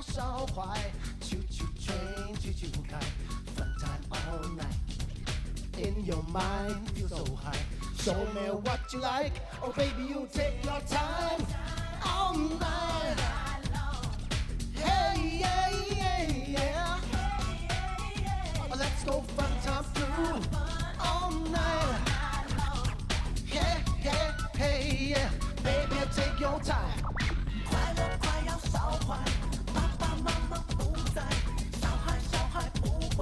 要烧坏。Choo choo train, choo choo 开 ，fun time all night. In your mind, feel so high. Show me what you like, oh baby, you take your time all night. Hey yeah yeah yeah. Let's go fun time through all night. Hey hey hey yeah, baby, take your time. 快乐快要烧坏，爸爸妈妈不在，小孩不坏。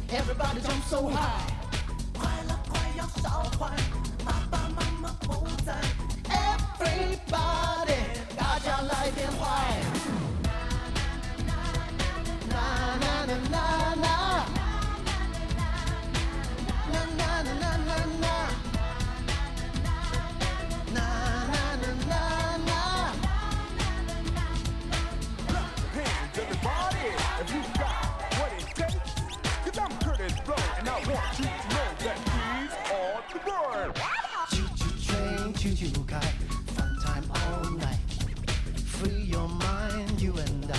Everybody jump so high. 快乐快要烧坏，爸爸妈妈不在。Everybody， 大家来点坏。啦啦啦啦啦。啦啦啦啦啦啦。啦啦啦啦啦。 Hands everybody, if you got what it takes, 'cause I'm Curtis Blow, and I want you to know that these are the words. Choo choo train, choo choo 开 ，fun time all night. Free your mind, you and I.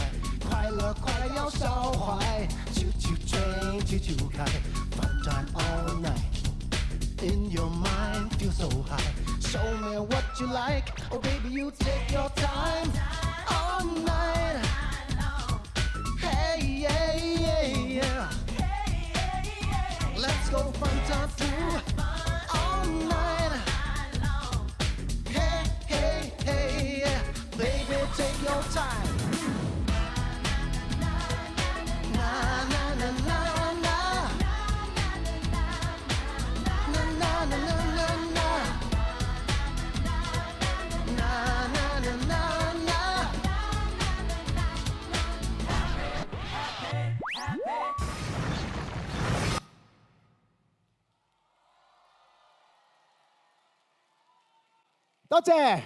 快乐快要烧坏。Choo choo train, choo choo 开 ，fun time all night. In your mind, feel so high. Show me what you like, oh baby, you take your time all night. Hey yeah yeah yeah. Let's go fun time through all night. Hey hey hey yeah, baby, take your time. Na na na na na. Na na na na na na. Na na na na na. 多謝，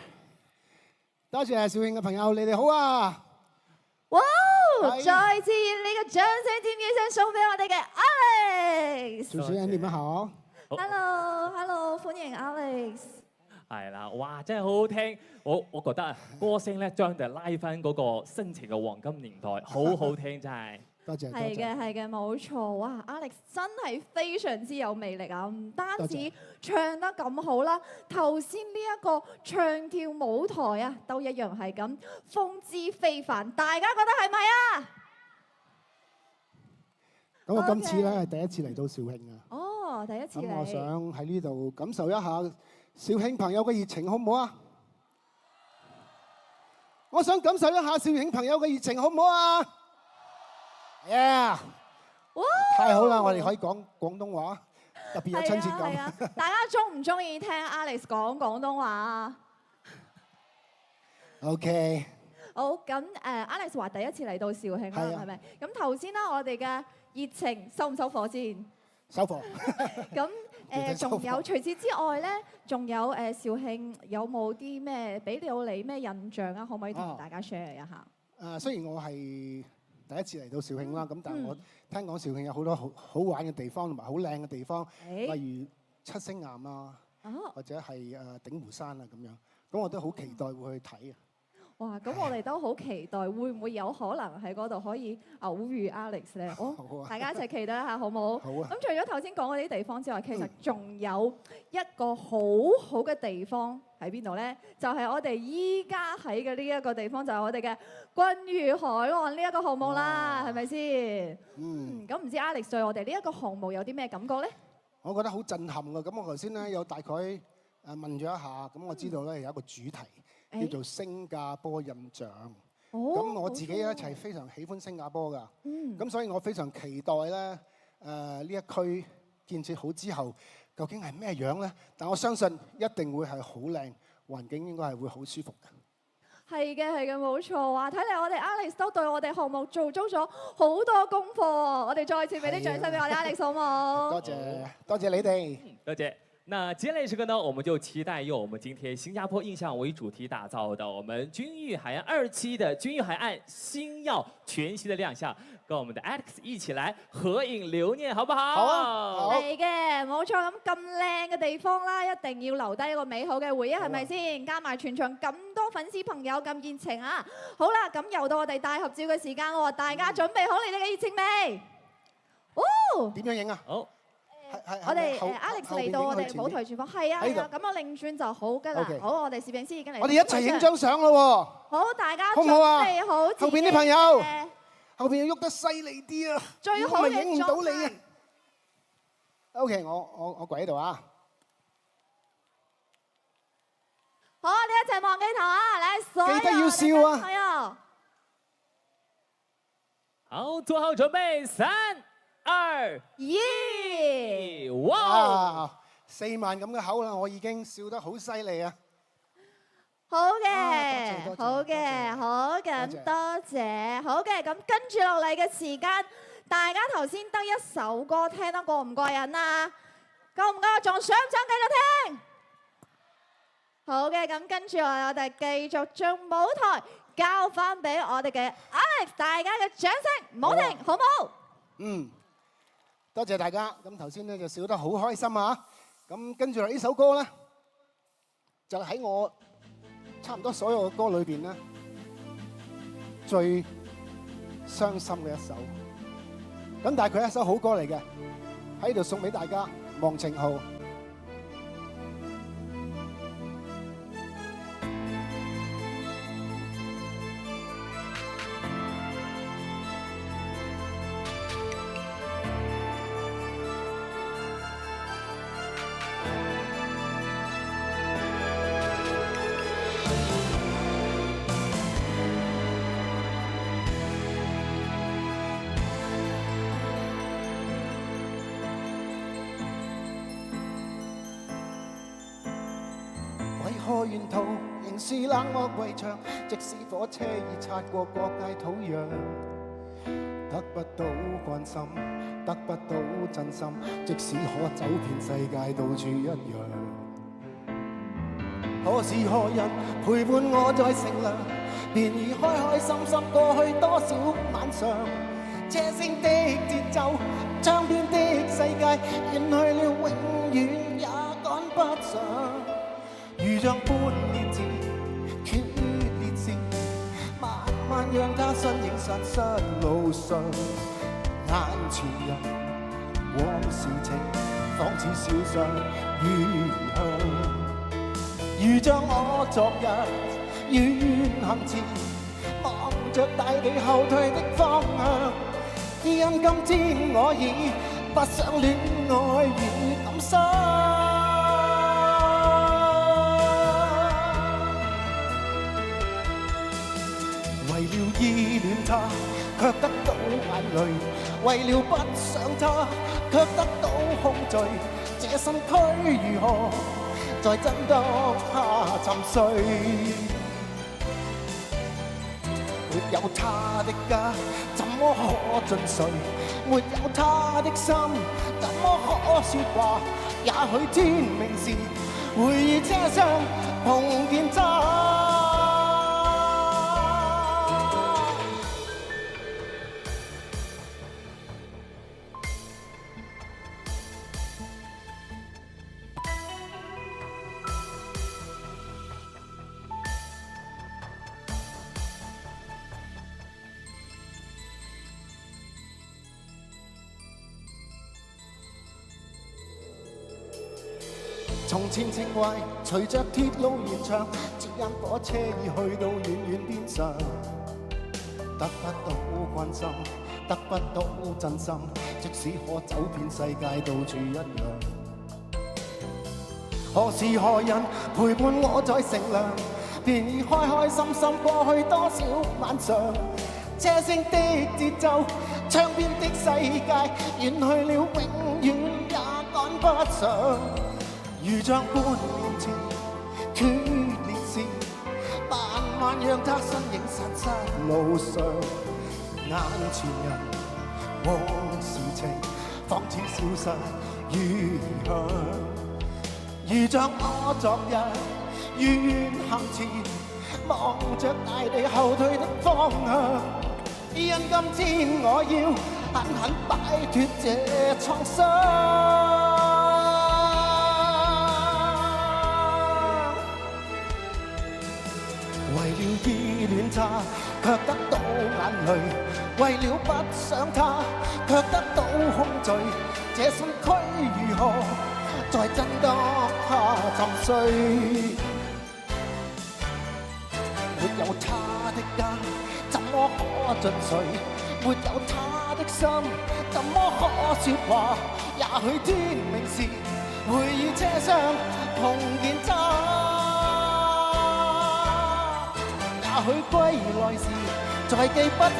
多謝肇慶嘅朋友，你哋好啊！哇！係再次以呢個掌聲尖叫聲送俾我哋嘅 Alex。主持人你們好。 Hello，歡迎 Alex。係啦，哇！真係好好聽，我覺得啊，歌聲咧將就拉翻嗰個深情嘅黃金年代，好好聽真係。多謝，多係嘅，謝。係嘅，冇錯。哇，Alex 真係非常之有魅力啊！唔單止多謝唱得咁好啦，頭先呢一個唱跳舞台啊，都一樣係咁風姿非凡。大家覺得係咪啊？咁我今次咧係第一次嚟到肇慶啊，哦，第一次咁我嚟。想喺呢度感受一下肇慶朋友嘅熱情，好唔好啊？我想感受一下肇慶朋友嘅熱情，好唔好啊？Yeah！哇！太好啦，我哋可以講廣東話，特別有親切係啊，感。大家中唔中意聽 Alex 講廣東話啊？ OK，好，咁Alex 話第一次嚟到肇慶啦，係啊係咪？咁頭先啦，我哋嘅熱情收唔收火先？收貨。咁絕對收貨仲有除此之外咧，仲有肇慶有冇啲咩俾到你咩印象啊？可唔可以同大家 share 一下？雖然我係第一次嚟到肇慶啦，咁但係我嗯聽講肇慶有好多好玩嘅地方同埋好靚嘅地方，誒例如七星岩啊，哦，或者係鼎湖山啊咁樣，咁我都好期待會去睇啊！哇！咁我哋都好期待，會唔會有可能喺嗰度可以偶遇 Alex 咧？哦，好啊大家一齊期待一下，好唔好？好啊咁除咗頭先講嗰啲地方之外，其實仲有一個好好嘅地方喺邊度咧？就係我哋依家喺嘅呢一個地方，就係我哋嘅君悅海岸呢一個項目啦，哇係咪先？嗯，咁唔知 Alex 對我哋呢一個項目有啲咩感覺咧？我覺得好震撼啊！咁我頭先咧有大概問咗一下，咁我知道咧有一個主題叫做新加坡印象。哦，咁我自己咧冇錯就係非常喜歡新加坡㗎，嗯咁所以我非常期待咧呢一區建設好之後，究竟係咩樣咧？但我相信一定會係好靚，環境應該係會好舒服嘅。係嘅，係嘅，冇錯啊！睇嚟我哋 Alex 都對我哋項目做足咗好多功課，我哋再次俾啲掌聲俾我哋 Alex 好冇？多謝你哋。多謝。那接下来这个呢，我们就期待用我们今天新加坡印象为主题打造的我们君誉海岸2期的君誉海岸星耀全新的亮相，跟我們的 Alex 一起來合影留念，好不好？好啊，好。嚟嘅，冇錯。咁靚嘅地方啦，一定要留低一個美好嘅回憶，係咪先？加埋全場咁多粉絲朋友咁熱情啊！好啦，咁又到我哋大合照嘅時間喎，大家準備好你哋嘅熱情未？哦，點樣影啊？好。我哋Alex 嚟到我哋舞台廚房，係啊，咁我擰轉就好㗎啦。好，我哋攝影師已經嚟。我哋一齊影張相咯喎！好，大家好唔好啊？準備好後邊啲朋友，後邊要喐得犀利啲啊！最好嘅影唔到你啊！OK， 我跪喺度啊！好，你一齊望鏡頭啊！嚟，所有記得要笑啊！係啊！好，做好準備，3、2、1，哇！4萬咁嘅口啦，我已經笑得好犀利啊！好嘅，好嘅，好咁多謝，好嘅，咁跟住落嚟嘅時間，大家頭先得一首歌聽得過唔過癮啊？夠唔夠？仲想唔想繼續聽？好嘅，咁跟住我哋繼續將舞台交翻俾我哋嘅 Alex， 大家嘅掌聲唔好停，好唔好？嗯，多謝大家。咁頭先咧就笑得好開心啊！咁跟住落呢首歌咧，就喺我差唔多所有嘅歌裏邊咧，最傷心嘅一首。咁但係佢係一首好歌嚟嘅，喺度送俾大家，忘情號。何沿途仍是冷漠圍牆，即使火車已擦過各界土壤，得不到關心，得不到真心，即使可走遍世界到處一樣。何時何人陪伴我在乘涼，便已開開心心過去多少晚上。車聲的節奏，窗邊的世界，遠去了永遠也趕不上。如像半年前決裂時，慢慢讓他身影散失路上。眼前人往事情，仿似笑上遠向。如像我昨日遠行前，望着大地後退的方向。因今天我已不想戀愛與感傷。為了依戀他，卻得到眼淚；為了不想他，卻得到空虛。這身軀如何在震盪下沉睡？沒有他的家，怎麼可進睡？沒有他的心，怎麼可說話？也許天明時，會於車廂碰見他。從前情懷隨着鐵路延長，只因火車已去到遠遠邊上。得不到關心，得不到真心，即使可走遍世界到處一樣。何時何人陪伴我在乘涼，便已開開心心過去多少晚上。車聲的節奏，窗邊的世界，遠去了永遠也趕不上。如像半年前決裂時，慢慢讓他身影散失路上。眼前人往事情，仿似消失遠向。如像我昨日願行前，望着大地後退的方向。因今天我要狠狠擺脫這創傷。為了依戀他，卻得到眼淚；為了不想他，卻得到空虛。這身軀如何再真得他沉睡？沒有他的家，怎麼可進睡？沒有他的心，怎麼可說話？也許天明時會與車廂同見他。也許歸來時再記不起